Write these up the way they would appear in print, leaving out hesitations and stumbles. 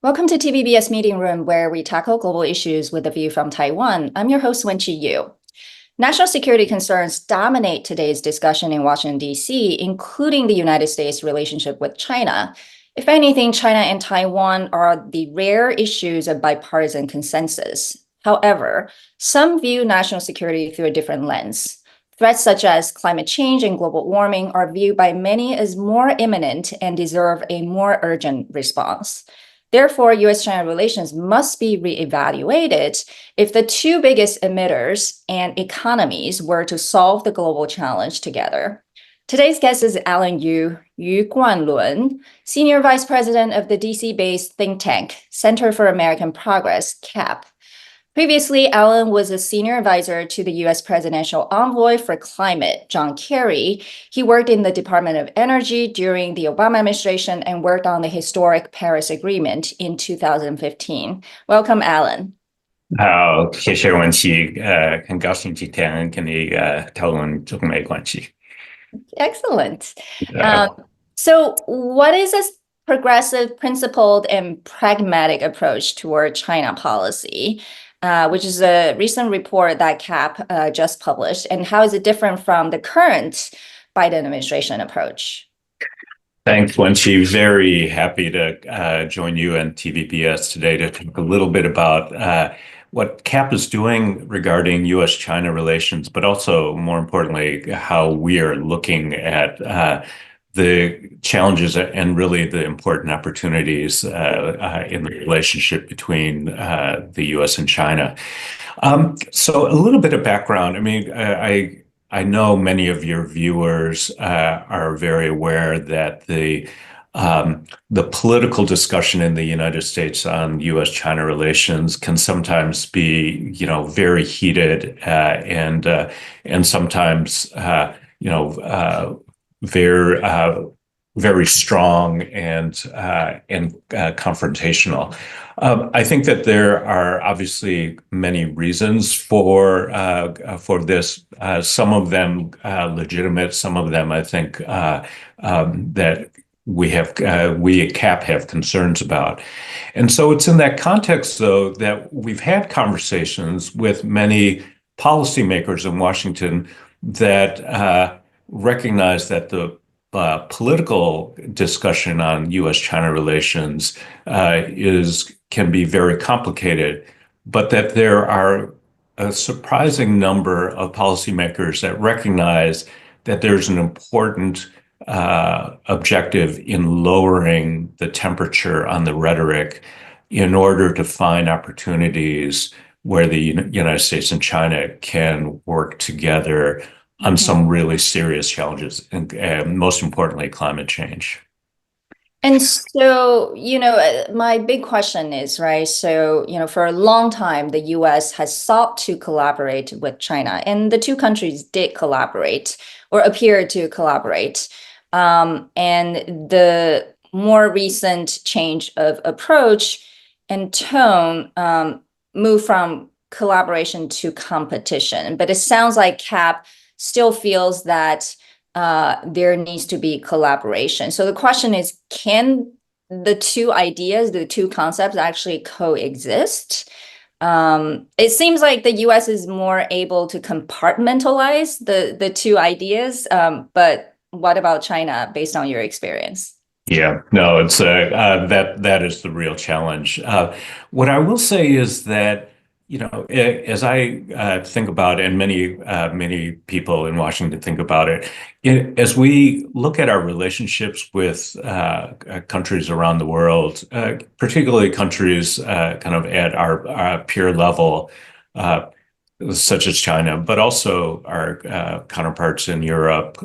Welcome to TVBS Meeting Room, where we tackle global issues with a view from Taiwan. I'm your host, Wenqi Yu. National security concerns dominate today's discussion in Washington, D.C., including the United States' relationship with China. If anything, China and Taiwan are the rare issues of bipartisan consensus. However, some view national security through a different lens. Threats such as climate change and global warming are viewed by many as more imminent and deserve a more urgent response. Therefore, U.S.-China relations must be reevaluated if the two biggest emitters and economies were to solve the global challenge together. Today's guest is Alan Yu Guanlun, Senior Vice President of the DC-based think tank, Center for American Progress, CAP. Previously, Alan was a senior advisor to the U.S. Presidential Envoy for Climate, John Kerry. He worked in the Department of Energy during the Obama administration and worked on the historic Paris Agreement in 2015. Welcome, Alan. 好，谢谢文琪，很高兴今天跟你讨论中美关系。Excellent. So what is a progressive, principled, and pragmatic approach toward China policy? Which is a recent report that CAP just published, and how is it different from the current Biden administration approach? Thanks, Wenqi. Very happy to join you and TVBS today to talk a little bit about what CAP is doing regarding U.S.-China relations, but also, more importantly, how we are looking at the challenges and really the important opportunities in the relationship between the U.S. and China. So a little bit of background. I mean, I know many of your viewers are very aware that the political discussion in the United States on U.S.-China relations can sometimes be, very heated and sometimes, very strong and confrontational. I think that there are obviously many reasons for this. Some of them legitimate. Some of them, I think, that we at CAP have concerns about. And so it's in that context, though, that we've had conversations with many policymakers in Washington that recognize that the political discussion on U.S.-China relations can be very complicated, but that there are a surprising number of policymakers that recognize that there's an important objective in lowering the temperature on the rhetoric in order to find opportunities where the United States and China can work together on some really serious challenges, and most importantly, climate change. And so, my big question is, right, so, for a long time, the U.S. has sought to collaborate with China, and the two countries did collaborate or appeared to collaborate. And the more recent change of approach and tone moved from collaboration to competition. But it sounds like CAP still feels that there needs to be collaboration. So the question is, can the two ideas, the two concepts actually coexist? It seems like the U.S. is more able to compartmentalize the two ideas, but what about China based on your experience? Yeah, no, it's that is the real challenge. What I will say is that, as I think about it, and many people in Washington think about it, as we look at our relationships with countries around the world, particularly countries kind of at our peer level, such as China, but also our counterparts in Europe,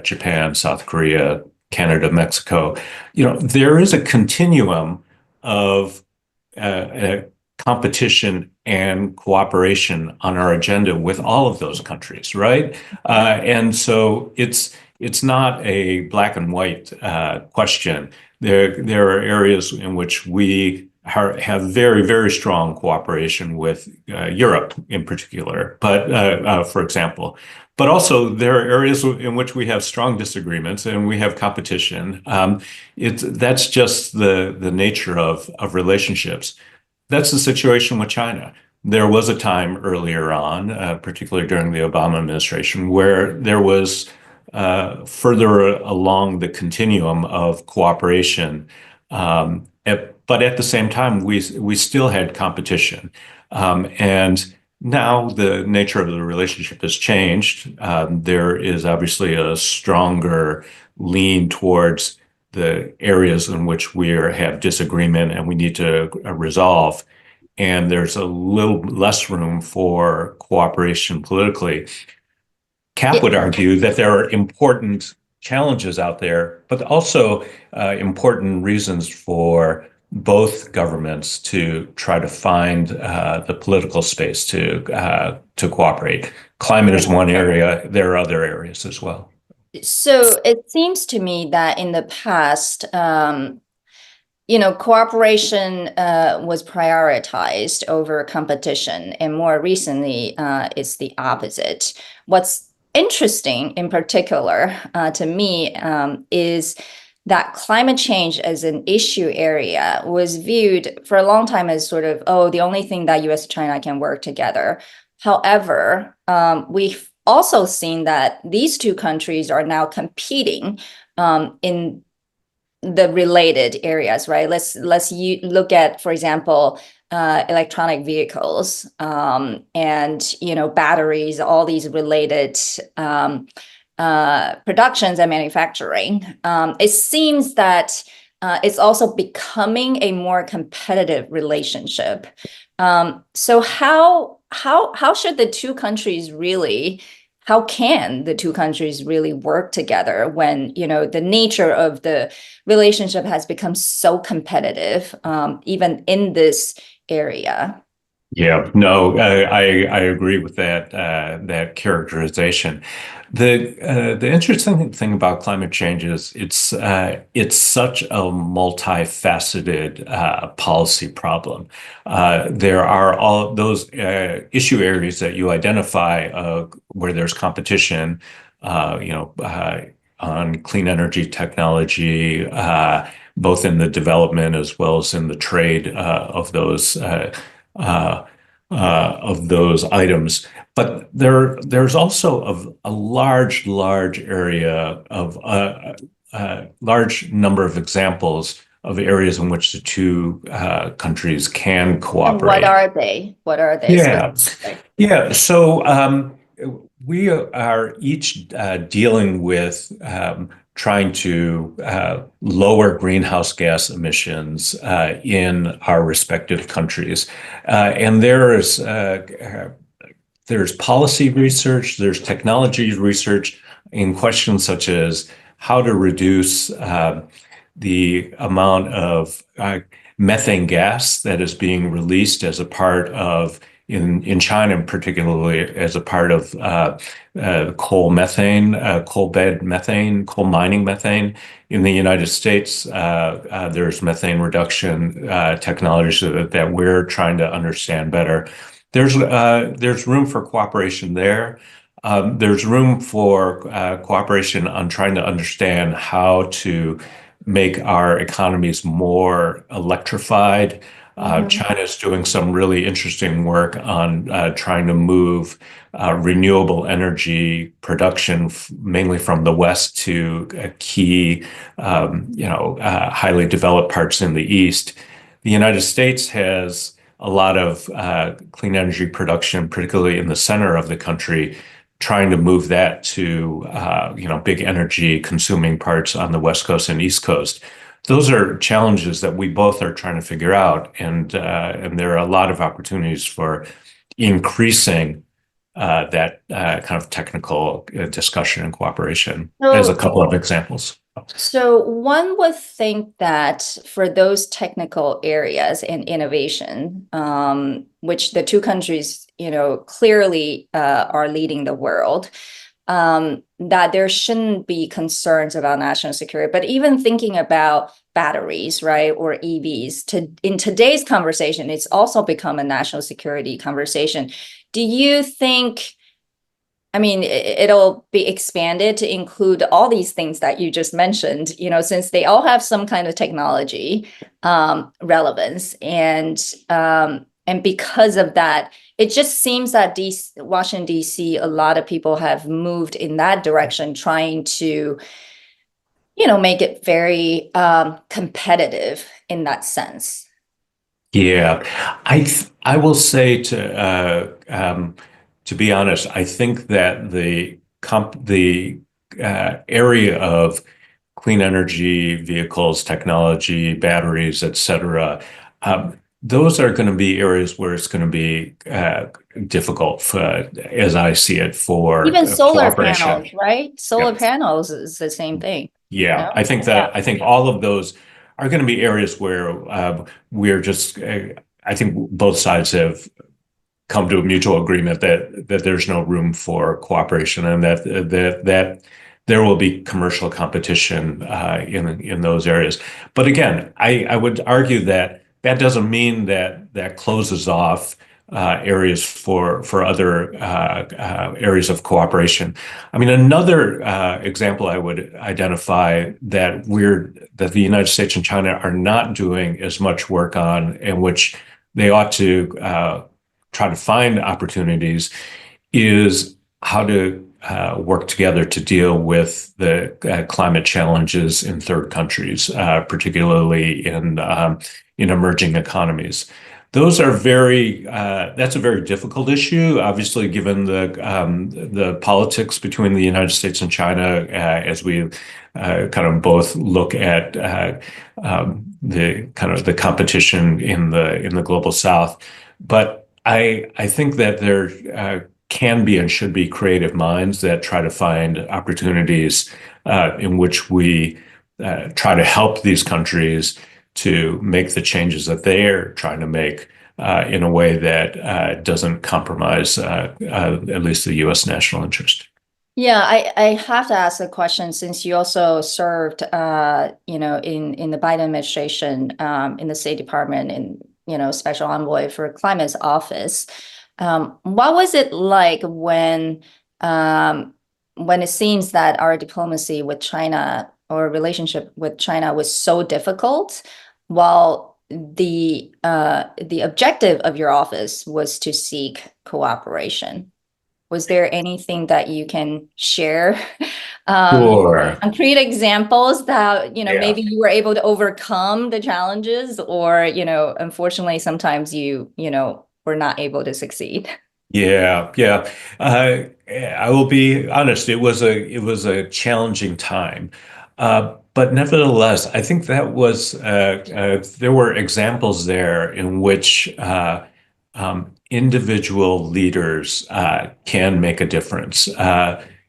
Japan, South Korea, Canada, Mexico, there is a continuum of competition and cooperation on our agenda with all of those countries, right? And so it's it's not a black and white question. There are areas in which we have very, very strong cooperation with Europe in particular, but for example. But also there are areas in which we have strong disagreements and we have competition. That's just the nature of relationships. That's the situation with China. There was a time earlier on, particularly during the Obama administration, where there was further along the continuum of cooperation. But at the same time, we still had competition. And now the nature of the relationship has changed. There is obviously a stronger lean towards the areas in which we have disagreement and we need to resolve. And there's a little less room for cooperation politically. Cap would argue that there are important challenges out there, but also important reasons for both governments to try to find the political space to cooperate. Climate is one area. There are other areas as well. So it seems to me that in the past, cooperation was prioritized over competition, and more recently, it's the opposite. What's interesting in particular to me is that climate change as an issue area was viewed for a long time as sort of, oh, the only thing that US and China can work together. However, we've also seen that these two countries are now competing in the related areas, right? Let's look at, for example, electronic vehicles and batteries, all these related productions and manufacturing. It seems that it's also becoming a more competitive relationship. So how should the two countries really? How can the two countries really work together when the nature of the relationship has become so competitive, even in this area? Yeah, no, I agree with that characterization. The interesting thing about climate change is it's such a multifaceted policy problem. There are all those issue areas that you identify where there's competition, on clean energy technology, both in the development as well as in the trade of those items. But there's also a large area of large number of examples of areas in which the two countries can cooperate. And what are they? Yeah. So we are each dealing with trying to lower greenhouse gas emissions in our respective countries. And there's policy research, there's technology research in questions such as how to reduce the amount of methane gas that is being released as a part of in China, particularly as a part of coal bed methane, coal mining methane. In the United States, there's methane reduction technologies that we're trying to understand better. There's room for cooperation there. There's room for cooperation on trying to understand how to make our economies more electrified. China is doing some really interesting work on trying to move renewable energy production mainly from the West to key, highly developed parts in the East. The United States has a lot of clean energy production, particularly in the center of the country, trying to move that to, big energy consuming parts on the West Coast and East Coast. Those are challenges that we both are trying to figure out, and there are a lot of opportunities for increasing that kind of technical discussion and cooperation as a couple of examples. So one would think that for those technical areas and innovation, which the two countries, clearly are leading the world, that there shouldn't be concerns about national security. But even thinking about batteries, right, or EVs, in today's conversation, it's also become a national security conversation. Do you think, I mean, it'll be expanded to include all these things that you just mentioned, since they all have some kind of technology relevance. And because of that, it just seems that Washington, D.C., a lot of people have moved in that direction, trying to, make it very competitive in that sense. Yeah, I will say to be honest, I think that the area of clean energy vehicles, technology, batteries, et cetera, those are going to be areas where it's going to be difficult as I see it, for even solar cooperation. panels, right? Solar panels is the same thing. Yeah, I think I think all of those are going to be areas where we're just, I think both sides have come to a mutual agreement that there's no room for cooperation, and that there will be commercial competition in those areas. But again, I would argue that doesn't mean that closes off areas for other areas of cooperation. I mean, another example I would identify that the United States and China are not doing as much work on, and which they ought to try to find opportunities, is how to work together to deal with the climate challenges in third countries, particularly in emerging economies. Those are that's a very difficult issue, obviously, given the politics between the United States and China, as we kind of both look at the competition in the global South. But I think that there can be and should be creative minds that try to find opportunities in which we try to help these countries to make the changes that they're trying to make in a way that doesn't compromise at least the U.S. national interest. Yeah, I have to ask a question, since you also served, in the Biden administration, in the State Department, and Special Envoy for Climate's office. What was it like when it seems that our diplomacy with China, or relationship with China, was so difficult, while the objective of your office was to seek cooperation? Was there anything that you can share? Sure. Concrete examples that, maybe you were able to overcome the challenges, or, unfortunately, sometimes you were not able to succeed? Yeah. I will be honest. It was a challenging time, but nevertheless, I think that was there were examples there in which individual leaders can make a difference.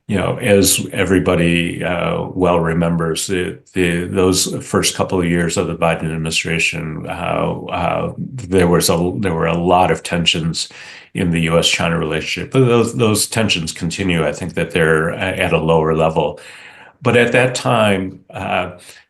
As everybody well remembers, those first couple of years of the Biden administration, there were a lot of tensions in the U.S.-China relationship. But those tensions continue. I think that they're at a lower level. But at that time,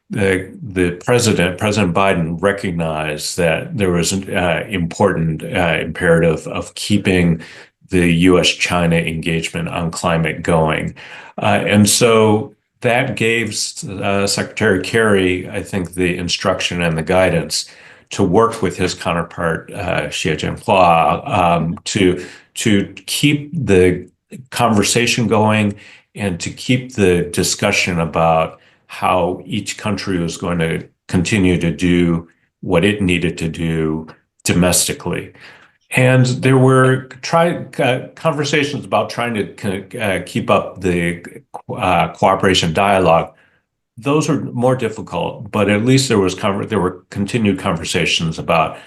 the President Biden, recognized that there was an important imperative of keeping the U.S.-China engagement on climate going. And so that gave Secretary Kerry, I think, the instruction and the guidance to work with his counterpart, Xie Jinping, to keep the conversation going and to keep the discussion about how each country was going to continue to do what it needed to do domestically. And there were conversations about trying to keep up the cooperation dialogue. Those are more difficult, but at least there were continued conversations about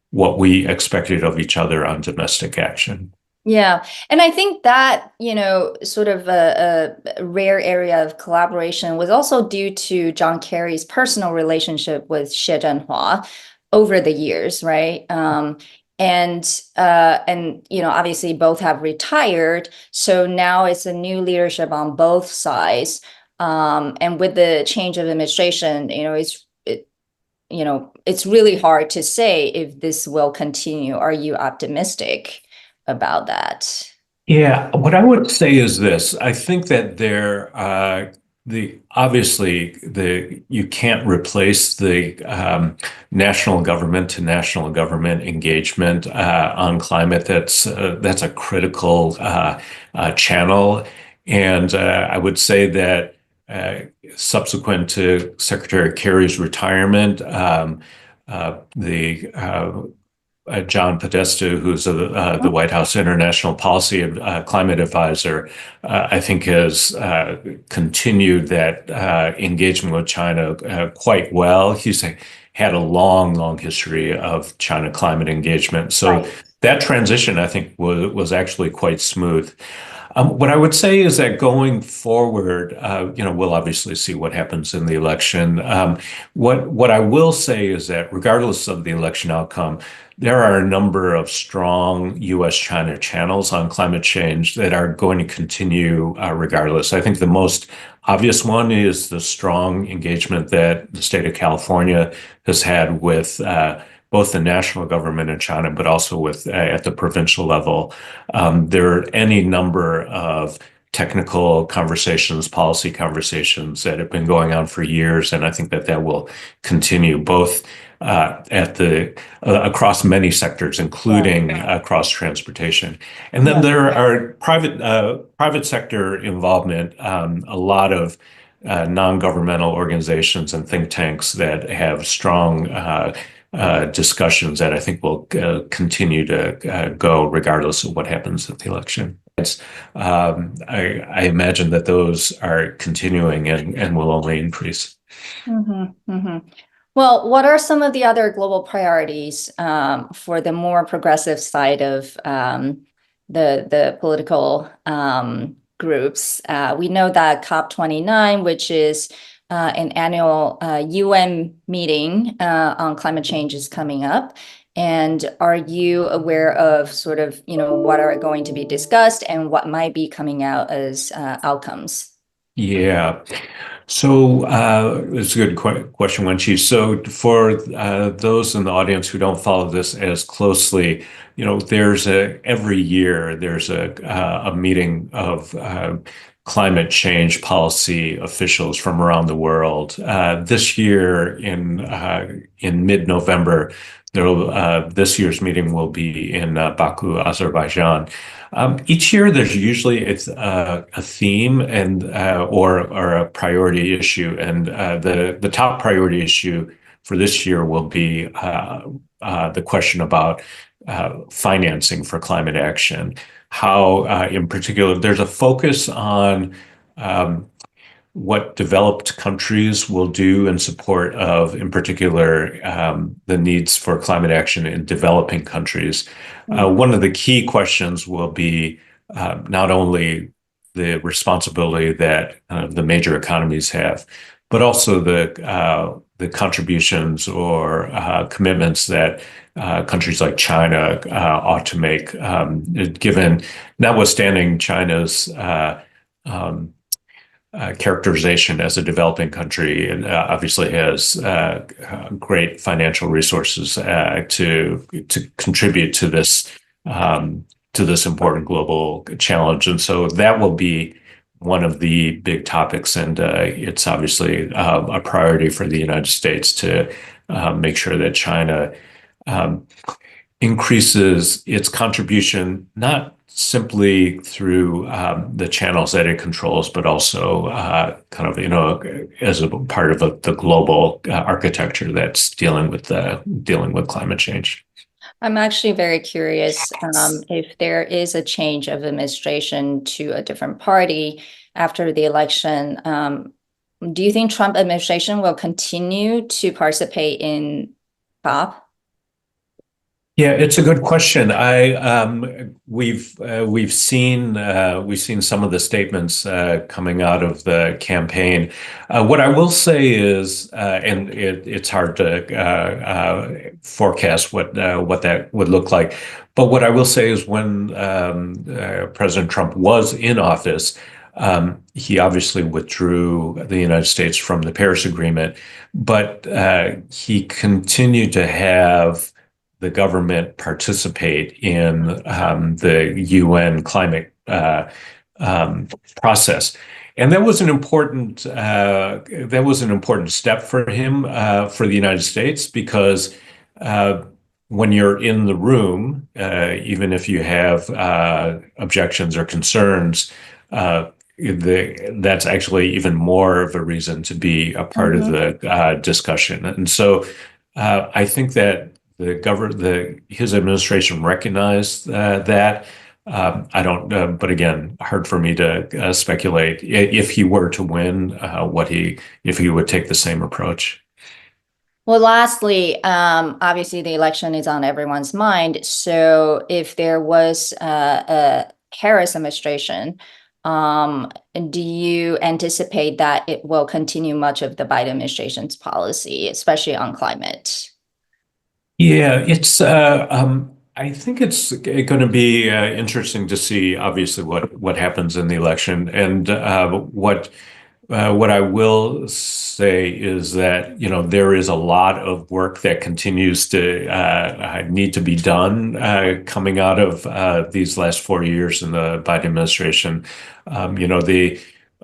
what we expected of each other on domestic action. Yeah. And I think that, sort of a rare area of collaboration was also due to John Kerry's personal relationship with Xie Jinping over the years, right? And obviously both have retired. So now it's a new leadership on both sides. And with the change of administration, it's really hard to say if this will continue. Are you optimistic about that? Yeah, what I would say is this. I think that you can't replace the national government to national government engagement on climate. That's a critical channel, and I would say that subsequent to Secretary Kerry's retirement, John Podesta, who's the White House International Policy Climate Advisor, I think has continued that engagement with China quite well. He's had a long history of China climate engagement. So that transition, I think, was actually quite smooth. What I would say is that going forward, we'll obviously see what happens in the election. What I will say is that regardless of the election outcome, there are a number of strong U.S.-China channels on climate change that are going to continue regardless. I think the most obvious one is the strong engagement that the state of California has had with both the national government in China, but also with at the provincial level. There are any number of technical conversations, policy conversations that have been going on for years, and I think that will continue both across many sectors, including across transportation. And then there are private sector involvement, a lot of non-governmental organizations and think tanks that have strong discussions that I think will continue to go regardless of what happens at the election. I imagine that those are continuing and will only increase. Mm-hmm, mm-hmm. Well, what are some of the other global priorities for the more progressive side of the political groups? We know that COP29, which is an annual UN meeting on climate change, is coming up. And are you aware of sort of, what are going to be discussed and what might be coming out as outcomes? Yeah. So it's a good question, Wenchi. So for those in the audience who don't follow this as closely, every year there's a meeting of climate change policy officials from around the world. This year in mid-November, this year's meeting will be in Baku, Azerbaijan. Each year, there's usually a theme and or a priority issue, and the top priority issue for this year will be the question about financing for climate action. How, in particular, there's a focus on what developed countries will do in support of, in particular, the needs for climate action in developing countries. One of the key questions will be not only the responsibility that the major economies have, but also the contributions or commitments that countries like China ought to make, given notwithstanding China's characterization as a developing country, and obviously has great financial resources to contribute to this important global challenge. And so that will be one of the big topics, and it's obviously a priority for the United States to make sure that China increases its contribution, not simply through the channels that it controls, but also as a part of the global architecture that's dealing with climate change. I'm actually very curious if there is a change of administration to a different party after the election. Do you think Trump administration will continue to participate in COP? Yeah, it's a good question. We've seen some of the statements coming out of the campaign. What I will say is, and it's hard to forecast what that would look like. But what I will say is, when President Trump was in office, he obviously withdrew the United States from the Paris Agreement, but he continued to have the government participate in the UN climate process. And that was an important step for him, for the United States, because when you're in the room, even if you have objections or concerns, that's actually even more of a reason to be a part of the discussion. And so I think that his administration recognized that. I don't, but again, hard for me to speculate if he were to win, if he would take the same approach. Well, lastly, obviously the election is on everyone's mind. So if there was a Harris administration, do you anticipate that it will continue much of the Biden administration's policy, especially on climate? Yeah, I think it's going to be interesting to see, obviously, what happens in the election. And what I will say is that, there is a lot of work that continues to need to be done coming out of these last 4 years in the Biden administration.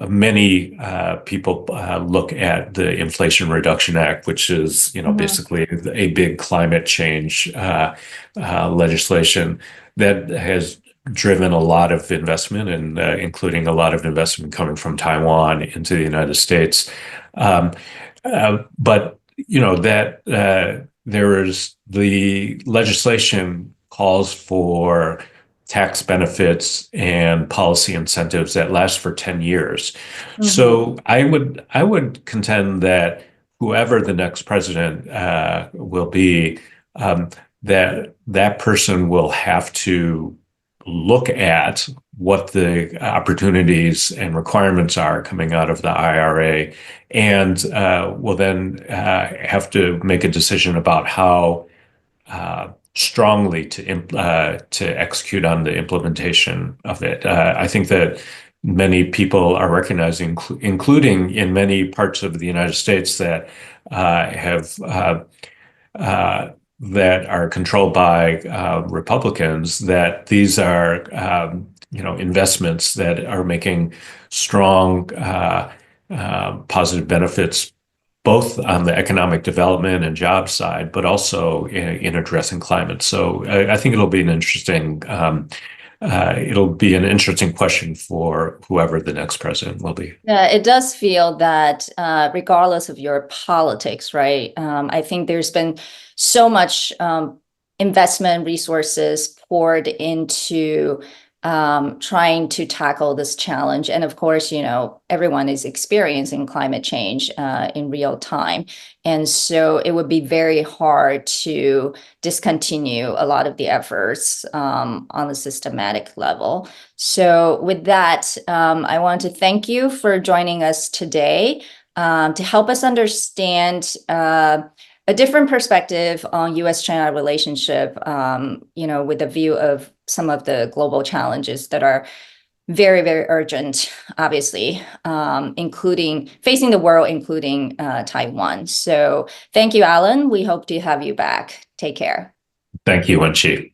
Many people look at the Inflation Reduction Act, which is, basically a big climate change legislation that has driven a lot of investment, and including a lot of investment coming from Taiwan into the United States. But there is the legislation calls for tax benefits and policy incentives that last for 10 years. So I would contend that whoever the next president will be, that person will have to look at what the opportunities and requirements are coming out of the IRA, and will then have to make a decision about how strongly to execute on the implementation of it. I think that many people are recognizing, including in many parts of the United States that that are controlled by Republicans, that these are investments that are making strong positive benefits, both on the economic development and job side, but also in addressing climate. So I think it'll be an interesting question for whoever the next president will be. Yeah, it does feel that regardless of your politics, right? I think there's been so much investment resources poured into trying to tackle this challenge. And of course, everyone is experiencing climate change in real time. And so it would be very hard to discontinue a lot of the efforts on a systematic level. So with that, I want to thank you for joining us today to help us understand a different perspective on U.S.-China relationship, with a view of some of the global challenges that are very, very urgent, obviously, including facing the world, including Taiwan. So thank you, Alan. We hope to have you back. Take care. Thank you, Wenqi.